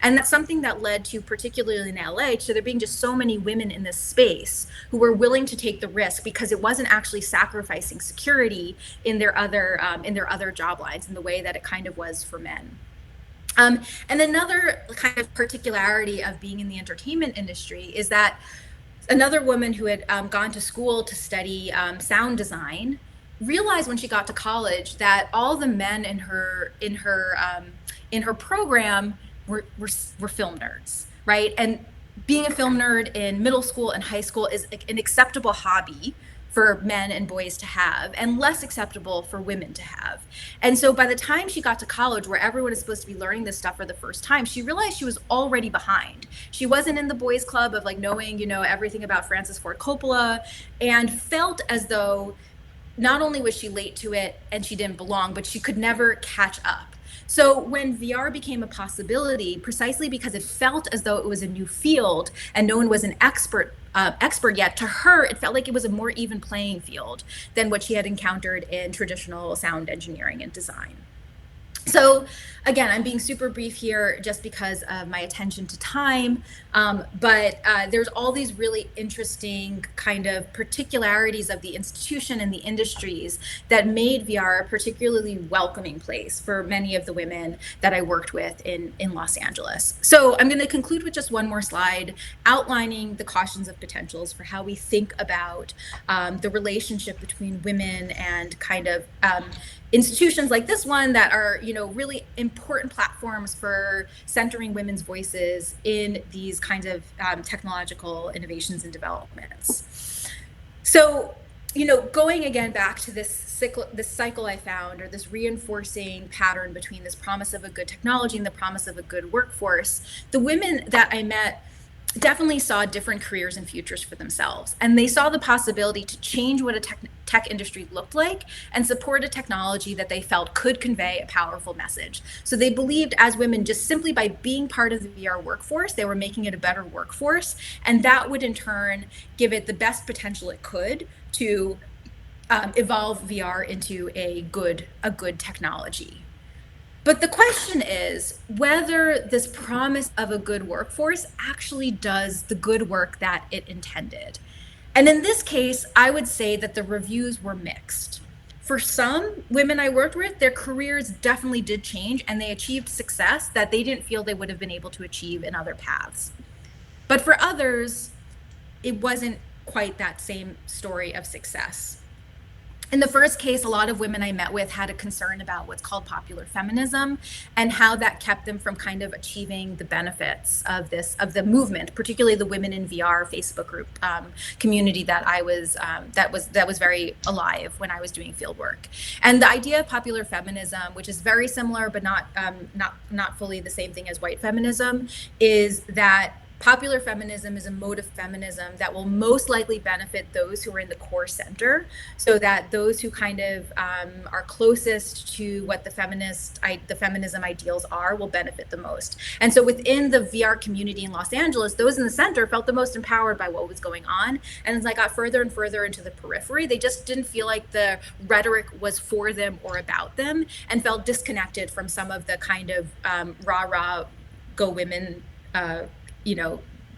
And that's something that led to, particularly in LA, to there being just so many women in this space who were willing to take the risk because it wasn't actually sacrificing security in their other job lines in the way that it kind of was for men. And another kind of particularity of being in the entertainment industry is that another woman who had gone to school to study sound design realized when she got to college that all the men in her program were film nerds, right? And being a film nerd in middle school and high school is an acceptable hobby for men and boys to have, and less acceptable for women to have. And so by the time she got to college, where everyone is supposed to be learning this stuff for the first time, she realized she was already behind. She wasn't in the boys club of like knowing, everything about Francis Ford Coppola, and felt as though not only was she late to it and she didn't belong, but she could never catch up. So when VR became a possibility, precisely because it felt as though it was a new field and no one was an expert yet, to her, it felt like it was a more even playing field than what she had encountered in traditional sound engineering and design. So again, I'm being super brief here just because of my attention to time, but there's all these really interesting kind of particularities of the institution and the industries that made VR a particularly welcoming place for many of the women that I worked with in Los Angeles. So I'm going to conclude with just one more slide outlining the cautions of potentials for how we think about the relationship between women and kind of institutions like this one that are, really important platforms for centering women's voices in these kinds of technological innovations and developments. So, going again back to this cycle I found, or this reinforcing pattern between this promise of a good technology and the promise of a good workforce, the women that I met definitely saw different careers and futures for themselves. And they saw the possibility to change what a tech industry looked like and support a technology that they felt could convey a powerful message. So they believed as women, just simply by being part of the VR workforce, they were making it a better workforce. And that would in turn give it the best potential it could to evolve VR into a good technology. But the question is whether this promise of a good workforce actually does the good work that it intended. And in this case, I would say that the reviews were mixed. For some women I worked with, their careers definitely did change and they achieved success that they didn't feel they would have been able to achieve in other paths. But for others, it wasn't quite that same story of success. In the first case, a lot of women I met with had a concern about what's called popular feminism and how that kept them from kind of achieving the benefits of the movement, particularly the Women in VR Facebook group community that I was that was very alive when I was doing field work. And the idea of popular feminism, which is very similar but not fully the same thing as white feminism, is that popular feminism is a mode of feminism that will most likely benefit those who are in the core center, so that those who kind of are closest to what the feminism ideals are will benefit the most. And so within the VR community in Los Angeles, those in the center felt the most empowered by what was going on. And as I got further and further into the periphery, they just didn't feel like the rhetoric was for them or about them, and felt disconnected from some of the kind of rah-rah, go women,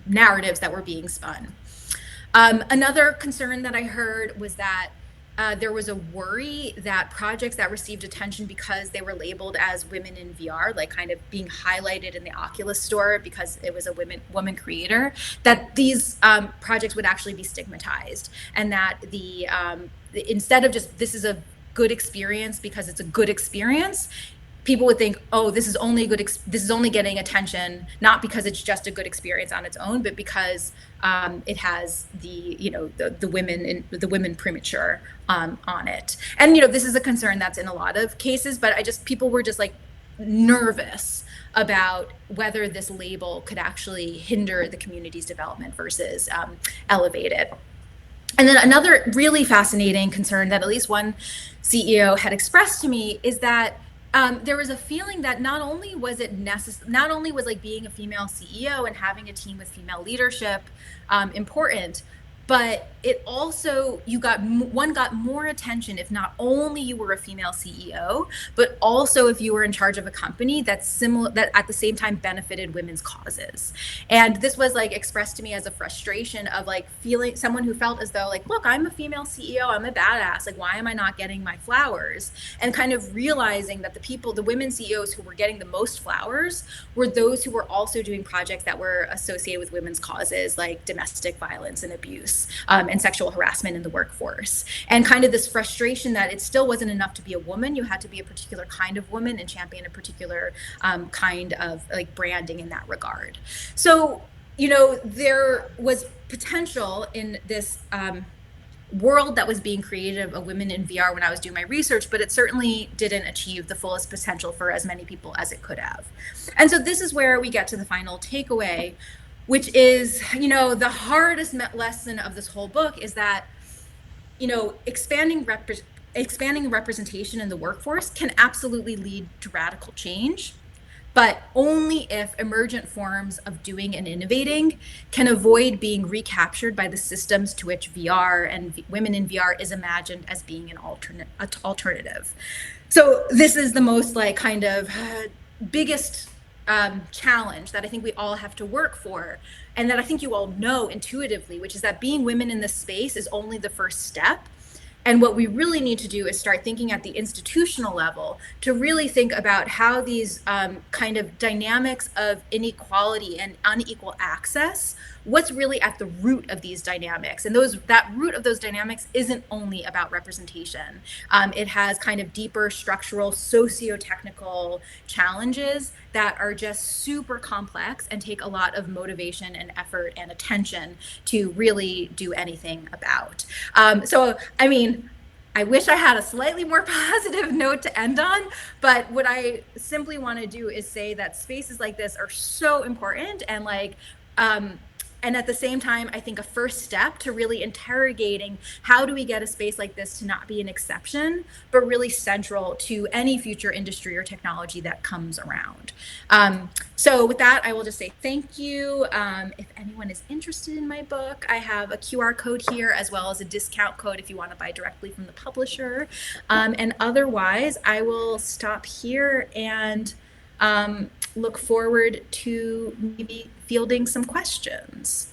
narratives that were being spun. Another concern that I heard was that there was a worry that projects that received attention because they were labeled as women in VR, like kind of being highlighted in the Oculus store because it was a woman creator, that these projects would actually be stigmatized, and that instead of just this is a good experience because it's a good experience, people would think, oh, this is only getting attention, not because it's just a good experience on its own, but because it has the women premature on it. And this is a concern that's in a lot of cases, but people were just like nervous about whether this label could actually hinder the community's development versus elevate it. And then another really fascinating concern that at least one CEO had expressed to me is that there was a feeling that not only was like being a female CEO and having a team with female leadership important, but it also, one got more attention if not only you were a female CEO, but also if you were in charge of a company that's similar, that at the same time benefited women's causes. And this was like expressed to me as a frustration of like feeling someone who felt as though like, look, I'm a female CEO, I'm a badass, like why am I not getting my flowers? And kind of realizing that the women CEOs who were getting the most flowers were those who were also doing projects that were associated with women's causes, like domestic violence and abuse, and sexual harassment in the workforce. And kind of this frustration that it still wasn't enough to be a woman. You had to be a particular kind of woman and champion a particular kind of like branding in that regard. So, there was potential in this world that was being created of women in VR when I was doing my research, but it certainly didn't achieve the fullest potential for as many people as it could have. And so this is where we get to the final takeaway, which is, the hardest lesson of this whole book is that, expanding representation in the workforce can absolutely lead to radical change, but only if emergent forms of doing and innovating can avoid being recaptured by the systems to which VR and women in VR is imagined as being an alternative. So this is the most like kind of biggest challenge that I think we all have to work for, and that I think you all know intuitively, which is that being women in this space is only the first step. And what we really need to do is start thinking at the institutional level to really think about how these kind of dynamics of inequality and unequal access, what's really at the root of these dynamics. And that root of those dynamics isn't only about representation. It has kind of deeper structural, socio-technical challenges that are just super complex and take a lot of motivation and effort and attention to really do anything about. So, I mean, I wish I had a slightly more positive note to end on, but what I simply want to do is say that spaces like this are so important, and like, and at the same time, I think a first step to really interrogating how do we get a space like this to not be an exception, but really central to any future industry or technology that comes around. So with that, I will just say thank you. If anyone is interested in my book, I have a QR code here as well as a discount code if you want to buy directly from the publisher. And otherwise, I will stop here and look forward to maybe fielding some questions.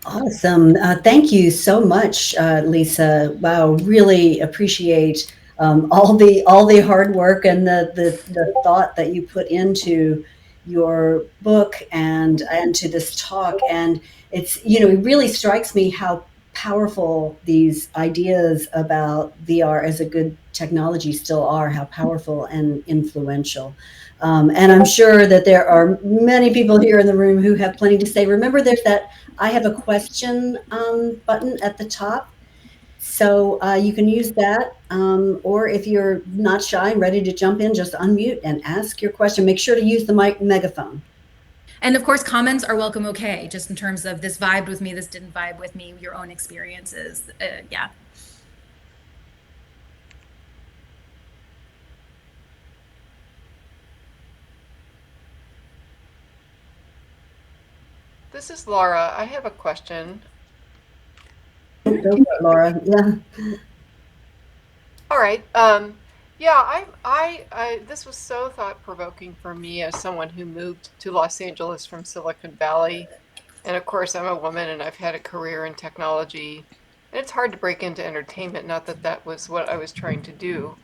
Awesome. Thank you so much, Lisa. Wow, really appreciate all the hard work and the thought that you put into your book and to this talk. And it really strikes me how powerful these ideas about VR as a good technology still are, how powerful and influential. And I'm sure that there are many people here in the room who have plenty to say. Remember, there's that I have a question button at the top. So you can use that. Or if you're not shy and ready to jump in, just unmute and ask your question. Make sure to use the megaphone. And of course, comments are welcome, okay, just in terms of this vibed with me, this didn't vibe with me, your own experiences. Yeah. This is Laura. I have a question. Go for it, Laura. Yeah. All right. Yeah, this was so thought-provoking for me as someone who moved to Los Angeles from Silicon Valley. And of course, I'm a woman and I've had a career in technology. And it's hard to break into entertainment, not that that was what I was trying to do.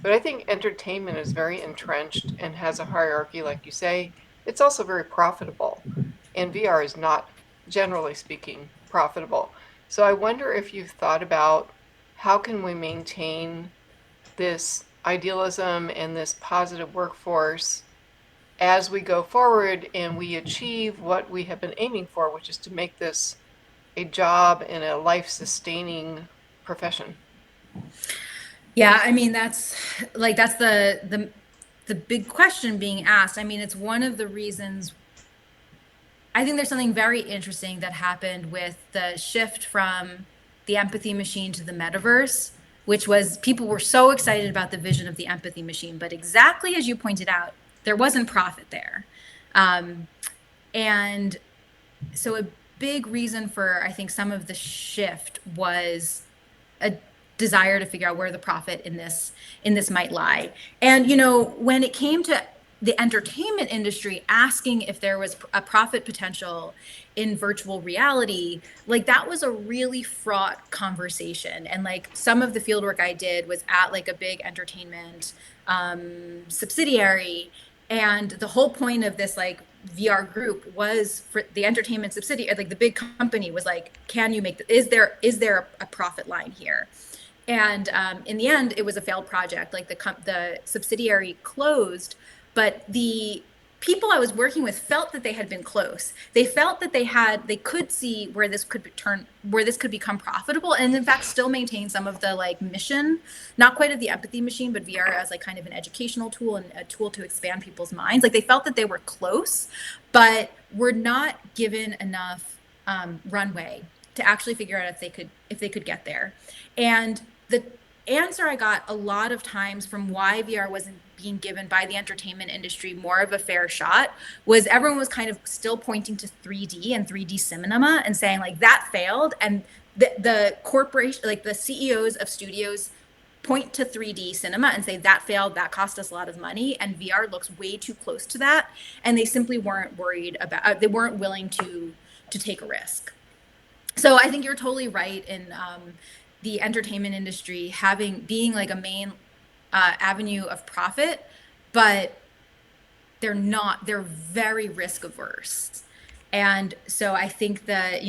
But I think entertainment is very entrenched and has a hierarchy, like you say. It's also very profitable. And VR is not, generally speaking, profitable. So I wonder if you've thought about how can we maintain this idealism and this positive workforce as we go forward and we achieve what we have been aiming for, which is to make this a job and a life-sustaining profession. Yeah, I mean, that's the big question being asked. I mean, it's one of the reasons I think there's something very interesting that happened with the shift from the empathy machine to the metaverse, which was people were so excited about the vision of the empathy machine, but exactly as you pointed out, there wasn't profit there. And so big reason for, I think, some of the shift was a desire to figure out where the profit in this might lie. And when it came to the entertainment industry asking if there was a profit potential in virtual reality, like that was a really fraught conversation. And like some of the field work I did was at like a big entertainment subsidiary, and the whole point of this like VR group was for the entertainment subsidiary, like the big company was like, can you make is there a profit line here? And in the end, it was a failed project. Like the subsidiary closed, but the people I was working with felt that they had been close. They felt that they could see where this could become profitable, and in fact still maintain some of the like mission, not quite of the empathy machine, but VR as like kind of an educational tool and a tool to expand people's minds. Like they felt that they were close, but were not given enough runway to actually figure out if they could get there. And the answer I got a lot of times from why VR wasn't being given by the entertainment industry more of a fair shot was everyone was kind of still pointing to 3D and 3D cinema and saying like that failed. And the corporation, like the CEOs of studios, point to 3D cinema and say that failed, that cost us a lot of money, and VR looks way too close to that. And they simply weren't worried about, they weren't willing to take a risk. So I think you're totally right in the entertainment industry being like a main avenue of profit, but they're very risk averse. And so I think that,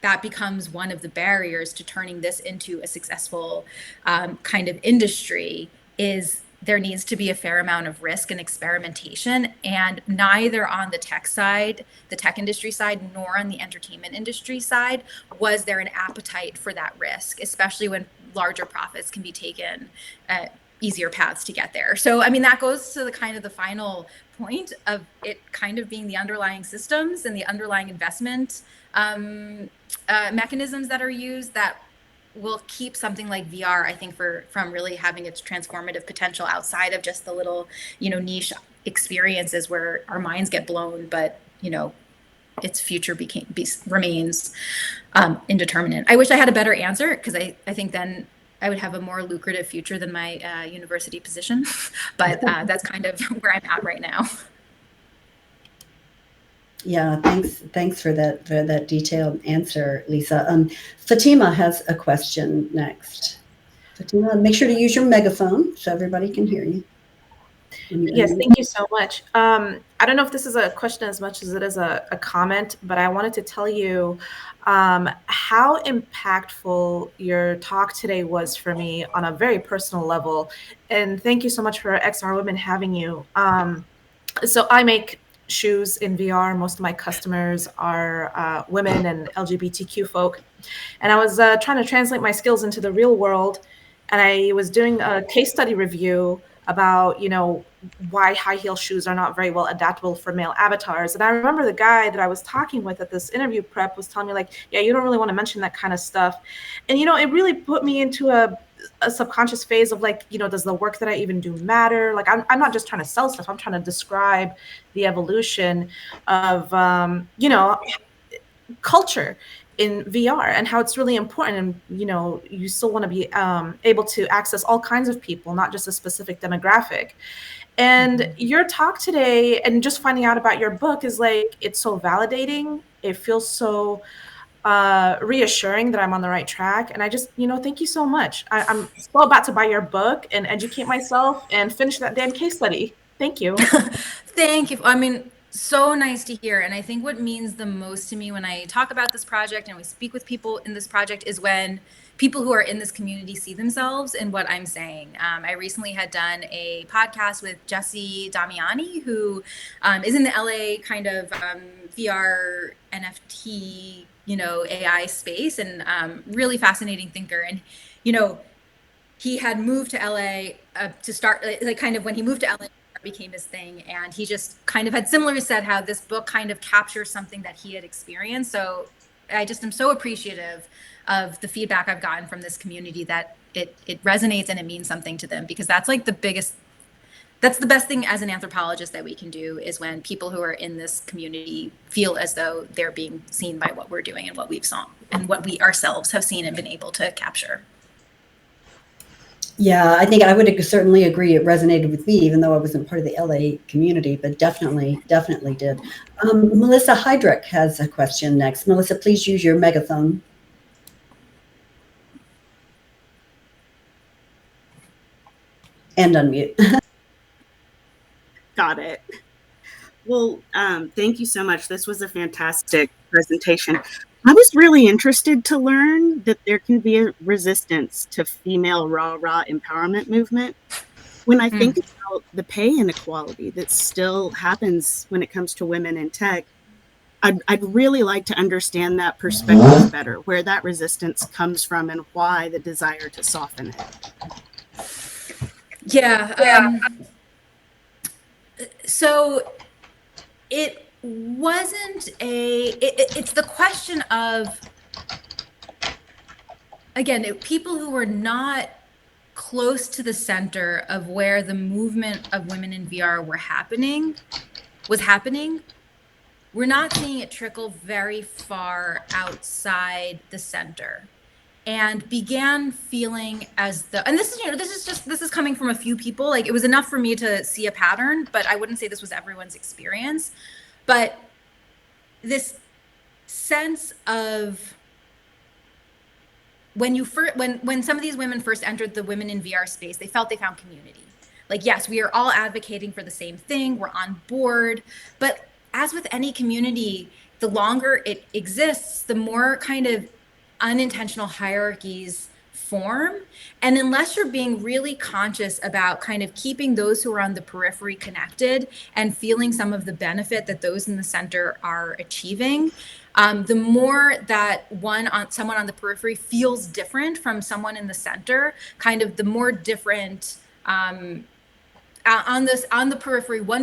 that becomes one of the barriers to turning this into a successful kind of industry is there needs to be a fair amount of risk and experimentation, and neither on the tech side, the tech industry side, nor on the entertainment industry side was there an appetite for that risk, especially when larger profits can be taken at easier paths to get there. So, I mean, that goes to the kind of the final point of it kind of being the underlying systems and the underlying investment mechanisms that are used that will keep something like VR, I think, from really having its transformative potential outside of just the little, niche experiences where our minds get blown, but its future remains indeterminate. I wish I had a better answer, because I think then I would have a more lucrative future than my university position, but that's kind of where I'm at right now. Yeah, thanks for that detailed answer, Lisa. Fatima has a question next. Fatima, make sure to use your megaphone so everybody can hear you. Yes, thank you so much. I don't know if this is a question as much as it is a comment, but I wanted to tell you how impactful your talk today was for me on a very personal level. And thank you so much for XR Women having you. So I make shoes in VR. Most of my customers are women and LGBTQ folk. And I was trying to translate my skills into the real world. And I was doing a case study review about, why high heel shoes are not very well adaptable for male avatars. And I remember the guy that I was talking with at this interview prep was telling me like, yeah, you don't really want to mention that kind of stuff. And, it really put me into a subconscious phase of like, does the work that I even do matter? Like, I'm not just trying to sell stuff. I'm trying to describe the evolution of, culture in VR and how it's really important. And, you still want to be able to access all kinds of people, not just a specific demographic. And your talk today and just finding out about your book is like, it's so validating. It feels so reassuring that I'm on the right track. And I just, thank you so much. I'm so about to buy your book and educate myself and finish that damn case study. Thank you. Thank you. I mean, so nice to hear. And I think what means the most to me when I talk about this project and we speak with people in this project is when people who are in this community see themselves in what I'm saying. I recently had done a podcast with Jesse Damiani, who is in the LA kind of VR NFT, AI space, and really fascinating thinker. And, he had moved to LA to start, like kind of when he moved to LA, became his thing, and he just kind of had similarly said how this book kind of captures something that he had experienced. So I just am so appreciative of the feedback I've gotten from this community, that it resonates and it means something to them, because that's like the biggest that's the best thing as an anthropologist that we can do, is when people who are in this community feel as though they're being seen by what we're doing and what we've saw and what we ourselves have seen and been able to capture. Yeah, I think I would certainly agree. It resonated with me, even though I wasn't part of the LA community, but definitely did. Melissa Heydrich has a question next. Melissa, please use your megaphone. And unmute. Got it. Well, thank you so much. This was a fantastic presentation. I was really interested to learn that there can be a resistance to female rah empowerment movement. When I think about the pay inequality that still happens when it comes to women in tech, I'd really like to understand that perspective better, where that resistance comes from and why the desire to soften it. Yeah. So it wasn't it's the question of, again, people who were not close to the center of where the movement of women in VR was happening. We're not seeing it trickle very far outside the center, and began feeling as though, and this is coming from a few people. Like, it was enough for me to see a pattern, but I wouldn't say this was everyone's experience. But this sense of when some of these women first entered the women in VR space, they felt they found community. Like, yes, we are all advocating for the same thing, we're on board, but as with any community, the longer it exists, the more kind of unintentional hierarchies form. And unless you're being really conscious about kind of keeping those who are on the periphery connected and feeling some of the benefit that those in the center are achieving, the more that someone on the periphery feels different from someone in the center, kind of the more different on the periphery one